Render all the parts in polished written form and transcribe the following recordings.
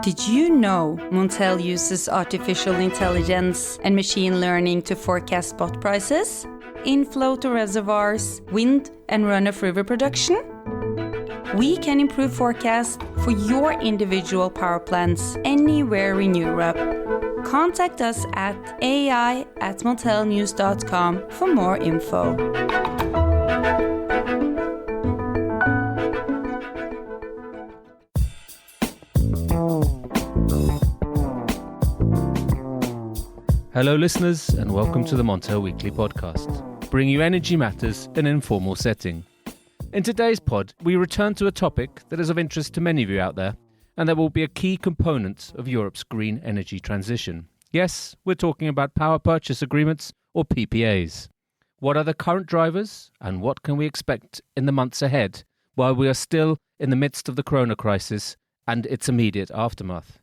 Did you know Montel uses artificial intelligence and machine learning to forecast spot prices, inflow to reservoirs, wind and run-of-river production? We can improve forecast for your individual power plants anywhere in Europe. Contact us at ai@montelnews.com for more info. Hello listeners and welcome to the Montel Weekly Podcast, bringing you energy matters in an informal setting. In today's pod, we return to a topic that is of interest to many of you out there and that will be a key component of Europe's green energy transition. Yes, we're talking about power purchase agreements or PPAs. What are the current drivers and what can we expect in the months ahead while we are still in the midst of the corona crisis and its immediate aftermath?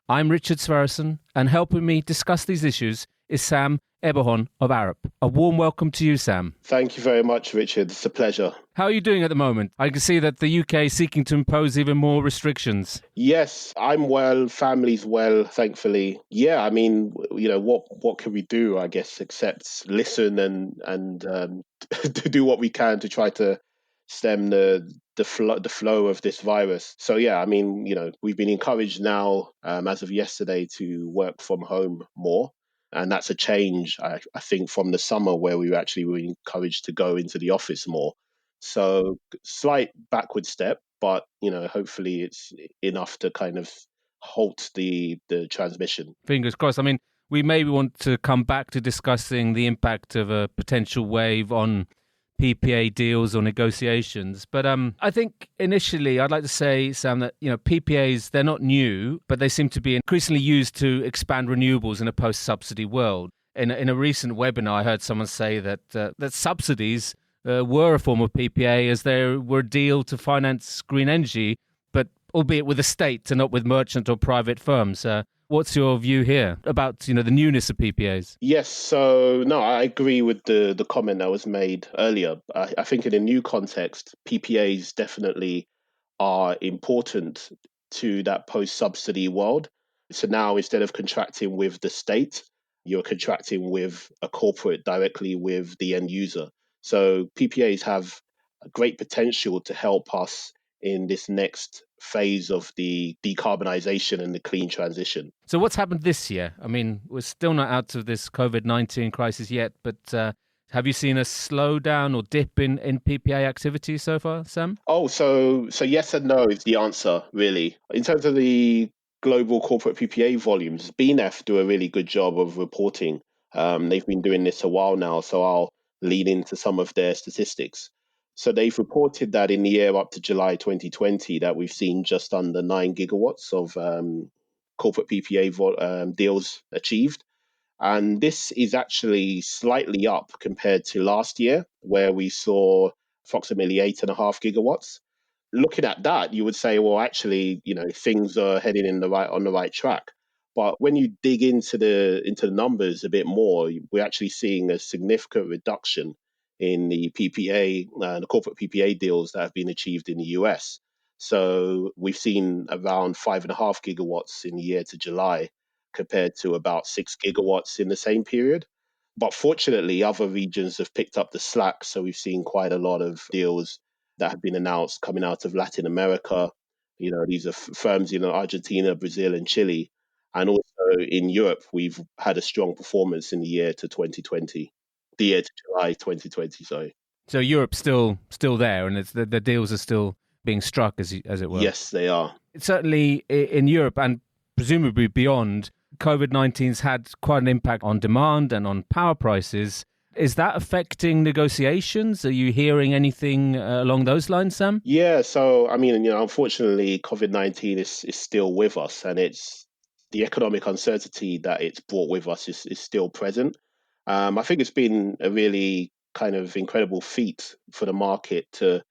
I'm Richard Sverrisson, and helping me discuss these issues is Sam Ebohon of Arup. A warm welcome to you, Sam. Thank you very much, Richard. It's a pleasure. How are you doing at the moment? I can see that the UK is seeking to impose even more restrictions. Yes, I'm well. Family's well, thankfully. Yeah, I mean, what can we do, I guess, except listen and to do what we can to try to stem the flow of this virus. So yeah, I mean, we've been encouraged now as of yesterday to work from home more. And that's a change, I think, from the summer where we were encouraged to go into the office more. So slight backward step, but, hopefully it's enough to kind of halt the transmission. Fingers crossed. I mean, we maybe want to come back to discussing the impact of a potential wave on PPA deals or negotiations. But I think initially I'd like to say, Sam, that PPAs, they're not new, but they seem to be increasingly used to expand renewables in a post-subsidy world. In a recent webinar, I heard someone say that subsidies were a form of PPA as they were a deal to finance green energy, but albeit with the state and not with merchant or private firms. What's your view here about the newness of PPAs? Yes, so no, I agree with the comment that was made earlier. I think in a new context, PPAs definitely are important to that post-subsidy world. So now instead of contracting with the state, you're contracting with a corporate directly with the end user. So PPAs have a great potential to help us in this next phase of the decarbonisation and the clean transition. So what's happened this year? I mean, we're still not out of this COVID-19 crisis yet, but have you seen a slowdown or dip in PPA activity so far, Sam? Oh, so yes and no is the answer, really. In terms of the global corporate PPA volumes, BNEF do a really good job of reporting. They've been doing this a while now, so I'll lean into some of their statistics. So they've reported that in the year up to July 2020 that we've seen just under 9 gigawatts of corporate PPA deals achieved. And this is actually slightly up compared to last year, where we saw approximately 8.5 gigawatts. Looking at that, you would say, well, actually, things are heading on the right track. But when you dig into the numbers a bit more, we're actually seeing a significant reduction in the PPA, the corporate PPA deals that have been achieved in the US. So we've seen around 5.5 gigawatts in the year to July, compared to about 6 gigawatts in the same period. But fortunately, other regions have picked up the slack. So we've seen quite a lot of deals that have been announced coming out of Latin America. These are firms in Argentina, Brazil, and Chile. And also in Europe, we've had a strong performance in the year to 2020. The year to July 2020, sorry. So Europe's still there, and it's the deals are still being struck, as it were. Yes, they are. Certainly in Europe and presumably beyond, COVID-19's had quite an impact on demand and on power prices. Is that affecting negotiations? Are you hearing anything along those lines, Sam? Yeah, so, I mean, unfortunately, COVID-19 is still with us, and it's the economic uncertainty that it's brought with us is still present. I think it's been a really kind of incredible feat for the market to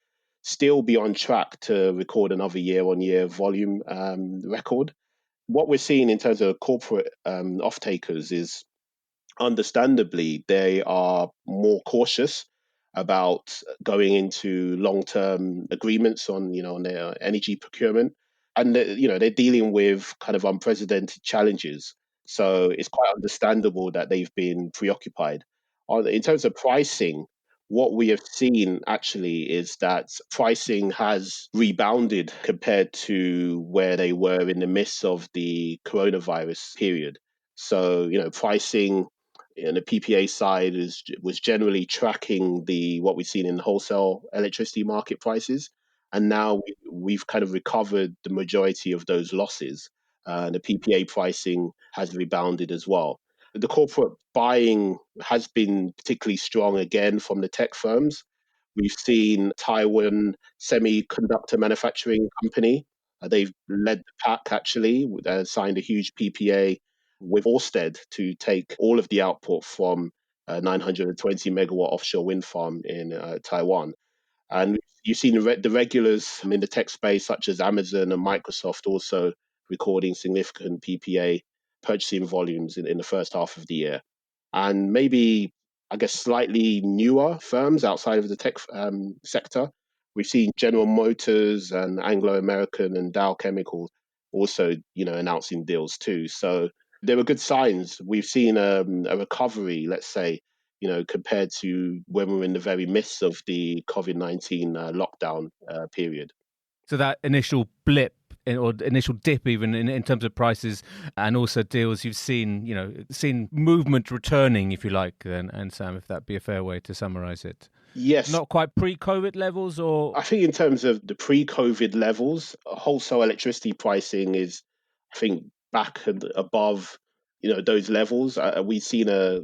still be on track to record another year-on-year volume record. What we're seeing in terms of corporate off-takers is, understandably, they are more cautious about going into long-term agreements on their energy procurement. and they're dealing with kind of unprecedented challenges. So it's quite understandable that they've been preoccupied. In terms of pricing, what we have seen actually is that pricing has rebounded compared to where they were in the midst of the coronavirus period. So, pricing in the PPA side was generally tracking what we've seen in wholesale electricity market prices. And now we've kind of recovered the majority of those losses. The PPA pricing has rebounded as well. The corporate buying has been particularly strong again from the tech firms. We've seen Taiwan Semiconductor Manufacturing Company. They've led the pack actually, signed a huge PPA with Ørsted to take all of the output from a 920 megawatt offshore wind farm in Taiwan. And you've seen the regulars in the tech space, such as Amazon and Microsoft, also recording significant PPA purchasing volumes in the first half of the year. And maybe, I guess, slightly newer firms outside of the tech sector. We've seen General Motors and Anglo American and Dow Chemical also, announcing deals too. So there were good signs. We've seen a recovery, let's say, compared to when we were in the very midst of the COVID-19 lockdown period. So that initial blip or initial dip even in terms of prices and also deals, you've seen movement returning, if you like, then, and Sam, if that'd be a fair way to summarize it. Yes. Not quite pre-COVID levels, or? I think in terms of the pre-COVID levels, wholesale electricity pricing is, I think, back and above, those levels. We've seen a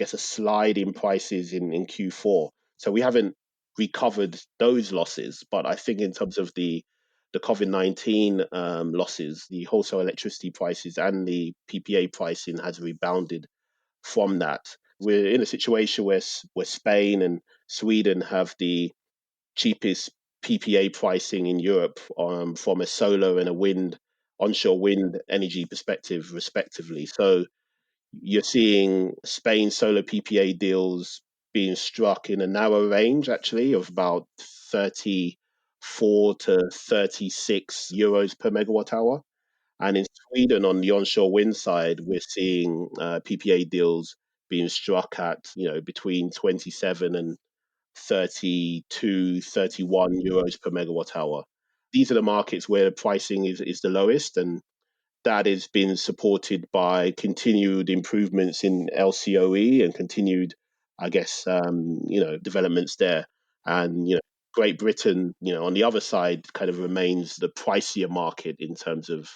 slide in prices in Q4. So we haven't recovered those losses. But I think in terms of the COVID-19 losses, the wholesale electricity prices and the PPA pricing has rebounded from that. We're in a situation where Spain and Sweden have the cheapest PPA pricing in Europe from a solar and a onshore wind energy perspective, respectively. So you're seeing Spain solar PPA deals being struck in a narrow range, actually, of about 34 to 36 euros per megawatt hour. And in Sweden, on the onshore wind side, we're seeing PPA deals being struck at, between 27 and 32, 31 euros per megawatt hour. These are the markets where the pricing is the lowest, and that has been supported by continued improvements in LCOE and continued, developments there. And, Great Britain, on the other side, kind of remains the pricier market in terms of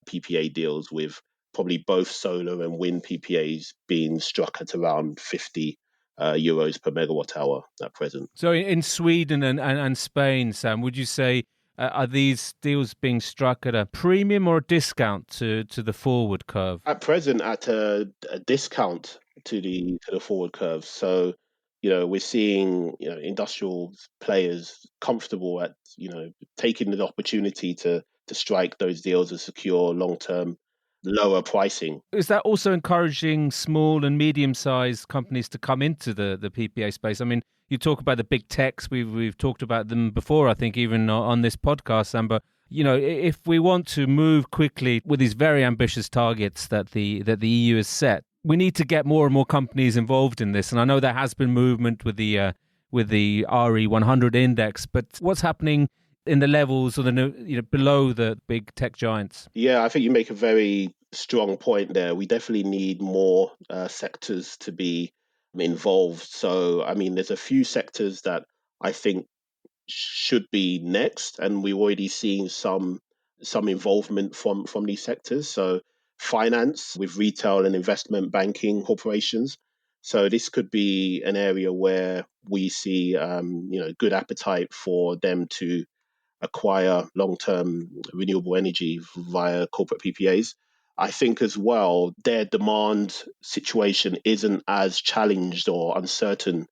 PPA deals, with probably both solar and wind PPAs being struck at around 50 euros per megawatt hour at present. So in Sweden and Spain, Sam, would you say are these deals being struck at a premium or a discount to the forward curve? At present, at a discount to the forward curve. So, we're seeing industrial players comfortable at taking the opportunity to strike those deals and secure long-term lower pricing. Is that also encouraging small and medium-sized companies to come into the PPA space? I mean, you talk about the big techs. We've talked about them before, I think, even on this podcast, Sam. But if we want to move quickly with these very ambitious targets that the EU has set, we need to get more and more companies involved in this. And I know there has been movement with the RE100 index, but what's happening in the levels or below the big tech giants? Yeah, I think you make a very strong point there. We definitely need more sectors to be involved. So, I mean, there's a few sectors that I think should be next, and we're already seeing some involvement from these sectors. So, finance with retail and investment banking corporations. So this could be an area where we see good appetite for them to acquire long-term renewable energy via corporate PPAs. I think as well, their demand situation isn't as challenged or uncertain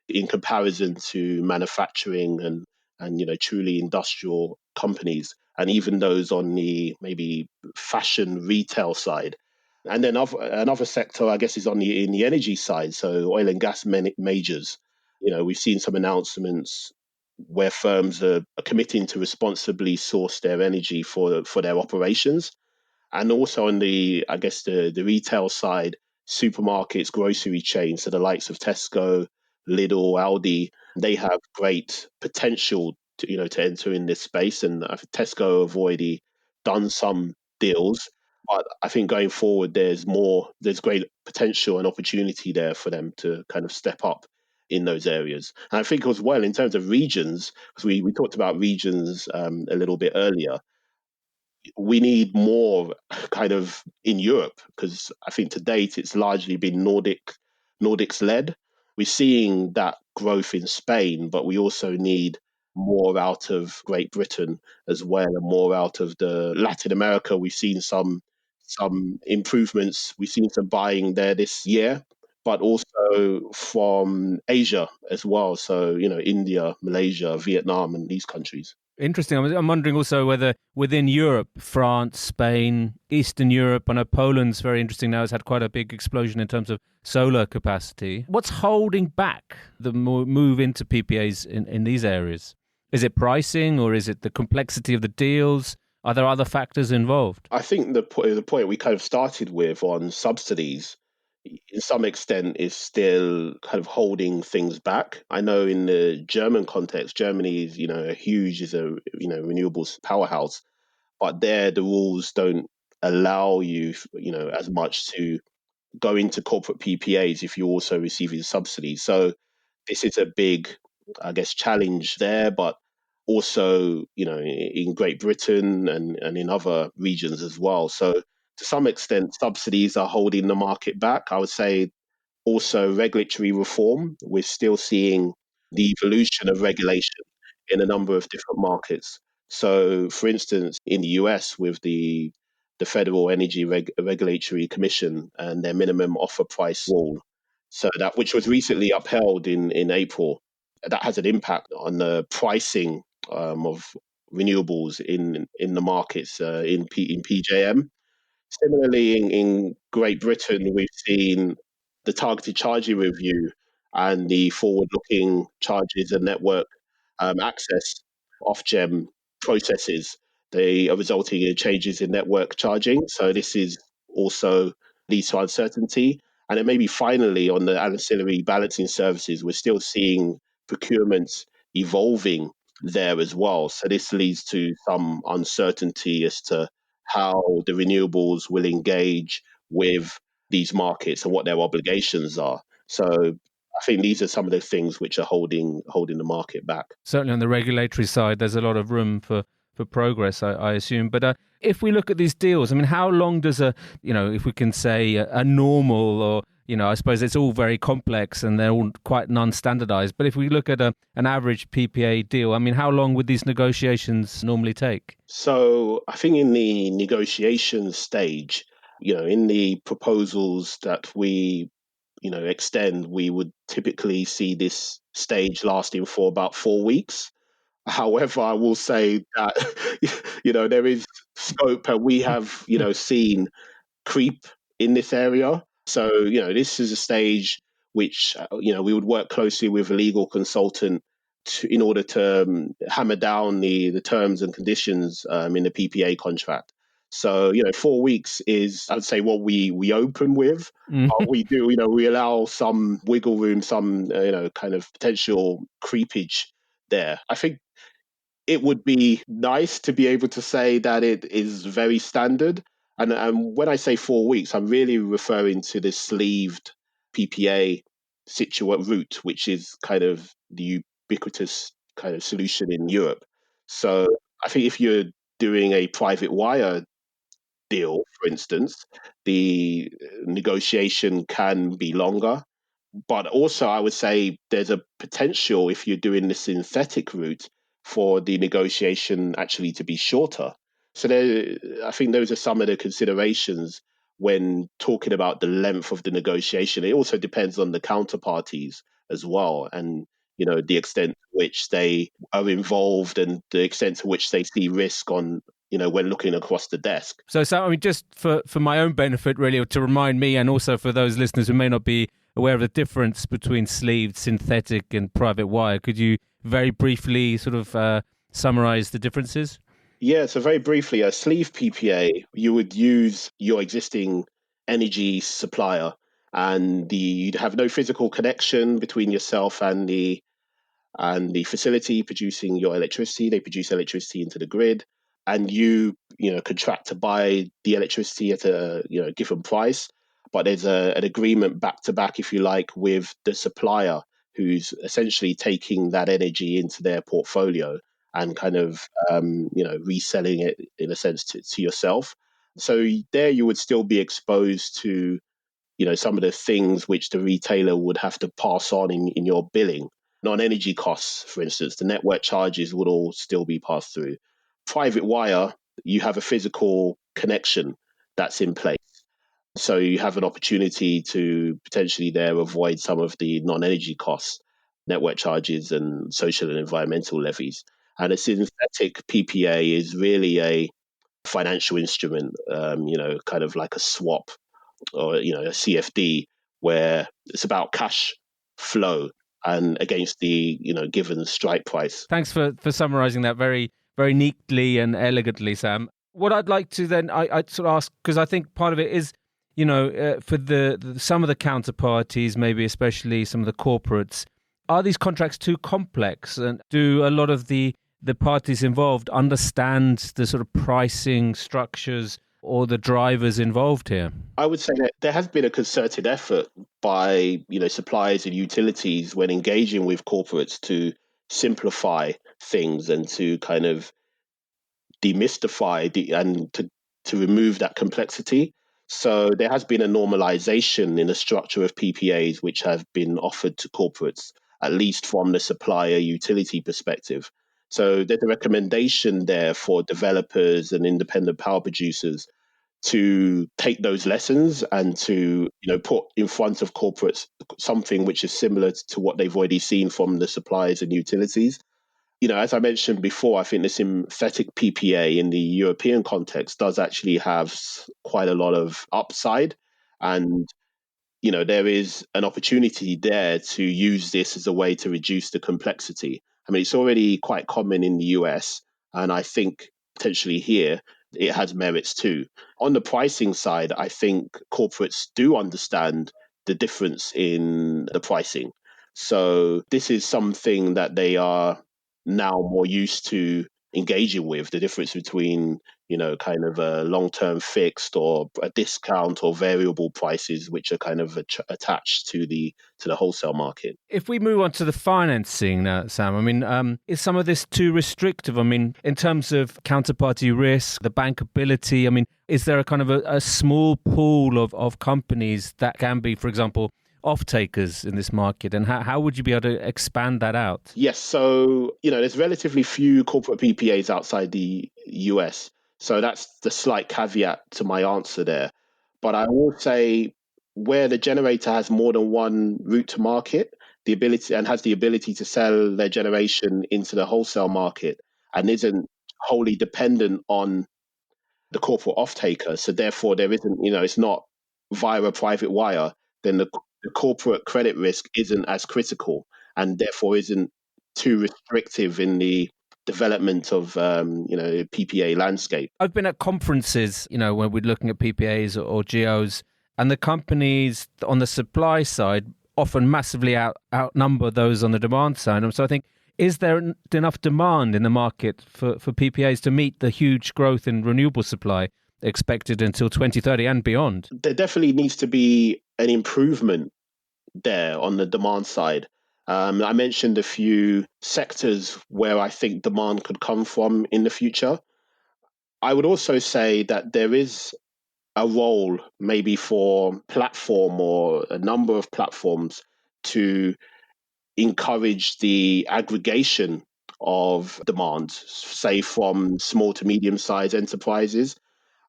in comparison to manufacturing and truly industrial companies, and even those on the maybe fashion retail side. And then another sector, I guess, is in the energy side. So oil and gas majors. We've seen some announcements where firms are committing to responsibly source their energy for their operations. And also on the, I guess, the retail side, supermarkets, grocery chains, so the likes of Tesco, Lidl, Aldi, they have great potential to enter in this space. And I think Tesco have already done some deals, but I think going forward, there's great potential and opportunity there for them to kind of step up in those areas. And I think as well, in terms of regions, because we talked about regions a little bit earlier, we need more kind of in Europe, because I think to date it's largely been Nordics led. We're seeing that growth in Spain, but we also need more out of Great Britain as well, and more out of the Latin America. We've seen some improvements. We've seen some buying there this year, but also from Asia as well. So, India, Malaysia, Vietnam, and these countries. Interesting. I'm wondering also whether within Europe, France, Spain, Eastern Europe, I know Poland's very interesting now, has had quite a big explosion in terms of solar capacity. What's holding back the move into PPAs in these areas? Is it pricing, or is it the complexity of the deals? Are there other factors involved? I think the point we kind of started with on subsidies, in some extent, is still kind of holding things back. I know in the German context, Germany is, is a renewables powerhouse, but there the rules don't allow you, as much to go into corporate PPAs if you're also receiving subsidies. So this is a big, I guess, challenge there, but also, in Great Britain and in other regions as well. So to some extent, subsidies are holding the market back. I would say also regulatory reform. We're still seeing the evolution of regulation in a number of different markets. So, for instance, in the US with the Federal Energy Regulatory Commission and their minimum offer price rule, so that which was recently upheld in April, that has an impact on the pricing of renewables in the markets in PJM. Similarly, in Great Britain, we've seen the targeted charging review and the forward-looking charges and network access off-gem processes. They are resulting in changes in network charging. So this is also leads to uncertainty. And then maybe finally on the ancillary balancing services, we're still seeing procurements evolving there as well. So this leads to some uncertainty as to how the renewables will engage with these markets and what their obligations are. So I think these are some of the things which are holding the market back. Certainly on the regulatory side, there's a lot of room for progress, I assume. But if we look at these deals, I mean, how long does if we can say a normal, or, I suppose it's all very complex and they're all quite non-standardized. But if we look at an average PPA deal, I mean, how long would these negotiations normally take? So I think in the negotiation stage, in the proposals that we, extend, we would typically see this stage lasting for about 4 weeks. However, I will say that, there is scope, and we have, seen creep in this area. So, this is a stage which, we would work closely with a legal consultant in order to hammer down the terms and conditions in the PPA contract. So, 4 weeks is, I'd say, what we open with. We do, we allow some wiggle room, some, kind of potential creepage there. I think it would be nice to be able to say that it is very standard. And when I say 4 weeks, I'm really referring to the sleeved PPA route, which is kind of the ubiquitous kind of solution in Europe. So I think if you're doing a private wire deal, for instance, the negotiation can be longer. But also, I would say there's a potential, if you're doing the synthetic route, for the negotiation actually to be shorter. So I think those are some of the considerations when talking about the length of the negotiation. It also depends on the counterparties as well, and the extent to which they are involved and the extent to which they see risk on, when looking across the desk. So I mean, just for my own benefit, really, to remind me, and also for those listeners who may not be aware of the difference between sleeved, synthetic and private wire, could you very briefly sort of summarize the differences? Yeah, so very briefly, a sleeve PPA, you would use your existing energy supplier, and you'd have no physical connection between yourself and the facility producing your electricity. They produce electricity into the grid, and you contract to buy the electricity at a given price. But there's an agreement back to back, if you like, with the supplier who's essentially taking that energy into their portfolio and kind of reselling it in a sense to yourself. So there you would still be exposed to some of the things which the retailer would have to pass on in your billing. Non-energy costs, for instance, the network charges would all still be passed through. Private wire, you have a physical connection that's in place. So you have an opportunity to potentially there avoid some of the non-energy costs, network charges and social and environmental levies. And a synthetic PPA is really a financial instrument, kind of like a swap or a CFD, where it's about cash flow and against the given strike price. Thanks for summarizing that very, very neatly and elegantly, Sam. What I'd like to then, I'd sort of ask, because I think part of it is, for some of the counterparties, maybe especially some of the corporates, are these contracts too complex? And do a lot of the parties involved understand the sort of pricing structures or the drivers involved here? I would say that there has been a concerted effort by suppliers and utilities when engaging with corporates to simplify things and to kind of demystify and to remove that complexity. So there has been a normalization in the structure of PPAs which have been offered to corporates, at least from the supplier utility perspective. So there's a recommendation there for developers and independent power producers to take those lessons and to put in front of corporates something which is similar to what they've already seen from the suppliers and utilities. As I mentioned before, I think the synthetic PPA in the European context does actually have quite a lot of upside. And there is an opportunity there to use this as a way to reduce the complexity. I mean, it's already quite common in the US, and I think potentially here it has merits too. On the pricing side, I think corporates do understand the difference in the pricing. So this is something that they are now more used to engaging with, the difference between kind of a long-term fixed or a discount or variable prices, which are kind of attached to the wholesale market. If we move on to the financing now, Sam, I mean, is some of this too restrictive? I mean, in terms of counterparty risk, the bankability, I mean, is there a kind of a small pool of companies that can be, for example, off-takers in this market, and how would you be able to expand that out? Yes, so there's relatively few corporate PPAs outside the US, so that's the slight caveat to my answer there. But I will say where the generator has more than one route to market, has the ability to sell their generation into the wholesale market and isn't wholly dependent on the corporate off-taker. So therefore, there isn't, it's not via a private wire, then the corporate credit risk isn't as critical and therefore isn't too restrictive in the development of, PPA landscape. I've been at conferences, when we're looking at PPAs or GOs, and the companies on the supply side often massively outnumber those on the demand side. And so I think, is there enough demand in the market for PPAs to meet the huge growth in renewable supply expected until 2030 and beyond? There definitely needs to be an improvement there on the demand side. I mentioned a few sectors where I think demand could come from in the future. I would also say that there is a role maybe for platform or a number of platforms to encourage the aggregation of demand, say from small to medium sized enterprises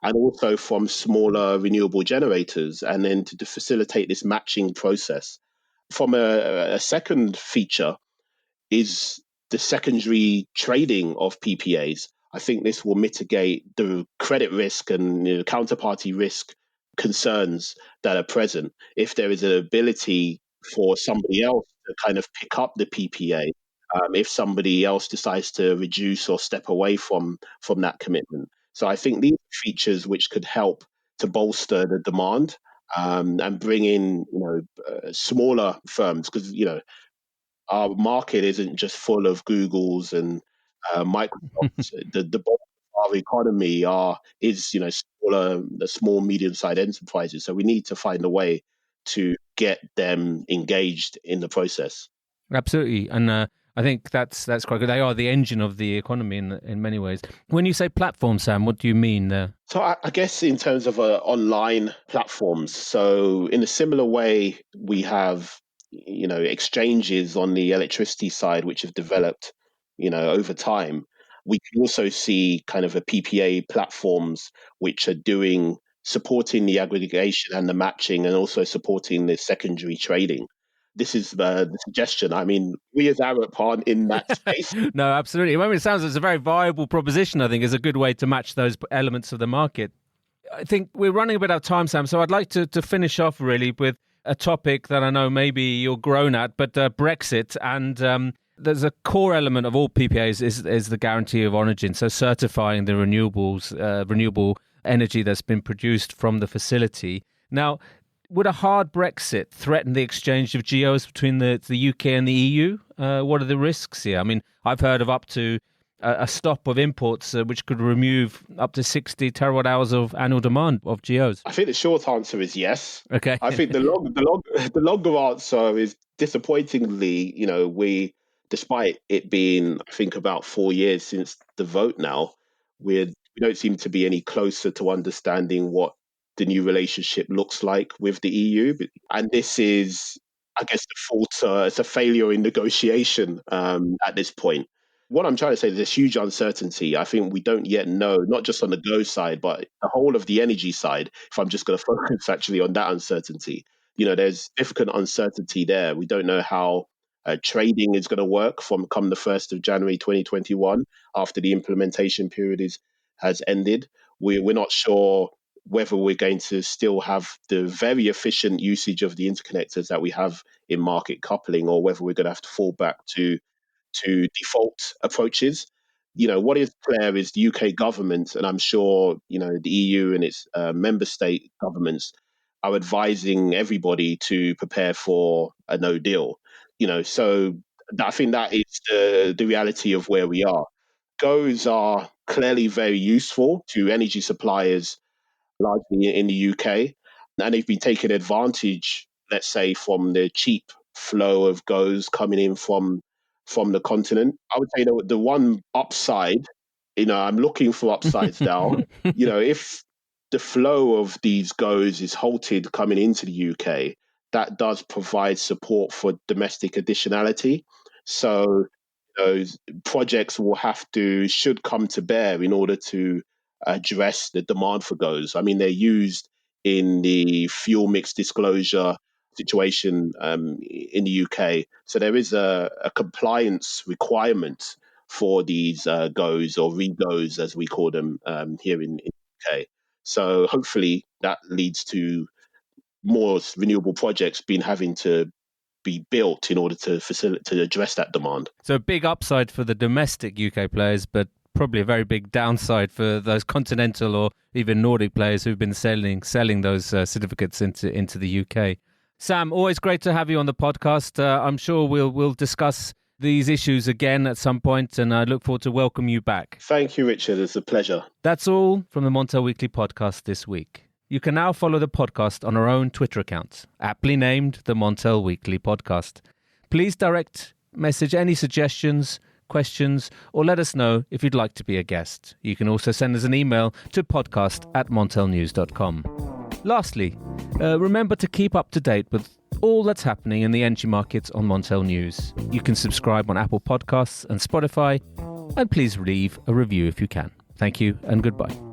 and also from smaller renewable generators, and then to facilitate this matching process. From a second feature is the secondary trading of PPAs. I think this will mitigate the credit risk and counterparty risk concerns that are present if there is an ability for somebody else to kind of pick up the PPA if somebody else decides to reduce or step away from that commitment. So I think these are features which could help to bolster the demand and bring in smaller firms, because our market isn't just full of Googles and Microsofts. The bulk of our economy is smaller, the small medium-sized enterprises. So we need to find a way to get them engaged in the process. Absolutely, and I think that's quite good. They are the engine of the economy in many ways. When you say platform, Sam, what do you mean there? So I guess in terms of online platforms, so in a similar way, we have exchanges on the electricity side which have developed over time. We can also see kind of a PPA platforms which are supporting the aggregation and the matching, and also supporting the secondary trading. This is the suggestion. I mean, we as Arup aren't in that space. No, absolutely. I mean, it sounds like it's a very viable proposition, I think, is a good way to match those elements of the market. I think we're running a bit out of time, Sam, so I'd like to finish off really with a topic that I know maybe you're grown at, but Brexit. And there's a core element of all PPAs is the guarantee of origin, so certifying the renewable energy that's been produced from the facility. Now, would a hard Brexit threaten the exchange of GEOs between the UK and the EU? What are the risks here? I mean, I've heard of up to a stop of imports, which could remove up to 60 terawatt hours of annual demand of GEOs. I think the short answer is yes. Okay. I think the longer answer is, disappointingly, despite it being, I think, about 4 years since the vote now, we don't seem to be any closer to understanding what the new relationship looks like with the EU. And this is, I guess, it's a failure in negotiation at this point. What I'm trying to say is there's huge uncertainty. I think we don't yet know, not just on the go side, but the whole of the energy side, if I'm just going to focus actually on that uncertainty. There's significant uncertainty there. We don't know how trading is going to work come the 1st of January 2021, after the implementation period has ended. We're not sure whether we're going to still have the very efficient usage of the interconnectors that we have in market coupling, or whether we're going to have to fall back to default approaches. What is clear is the UK government, and I'm sure the EU and its member state governments are advising everybody to prepare for a no deal. So I think that is the reality of where we are. GOs are clearly very useful to energy suppliers, largely in the UK, and they've been taking advantage, let's say, from the cheap flow of GOs coming in from the continent. I would say the one upside, I'm looking for upsides now. If the flow of these GOs is halted coming into the UK, that does provide support for domestic additionality. So those projects should come to bear in order to address the demand for GOs. I mean, they're used in the fuel mix disclosure situation in the UK. So there is a compliance requirement for these GOs, or re-GOs as we call them here in the UK. So hopefully that leads to more renewable projects having to be built in order to address that demand. So a big upside for the domestic UK players, but probably a very big downside for those continental or even Nordic players who've been selling those certificates into the UK. Sam, always great to have you on the podcast. I'm sure we'll discuss these issues again at some point, and I look forward to welcome you back. Thank you, Richard. It's a pleasure. That's all from the Montel Weekly Podcast this week. You can now follow the podcast on our own Twitter account, aptly named the Montel Weekly Podcast. Please direct message any suggestions, questions, or let us know if you'd like to be a guest. You can also send us an email to podcast@montelnews.com. Lastly, remember to keep up to date with all that's happening in the energy markets on Montel News. You can subscribe on Apple Podcasts and Spotify, and please leave a review if you can. Thank you and goodbye.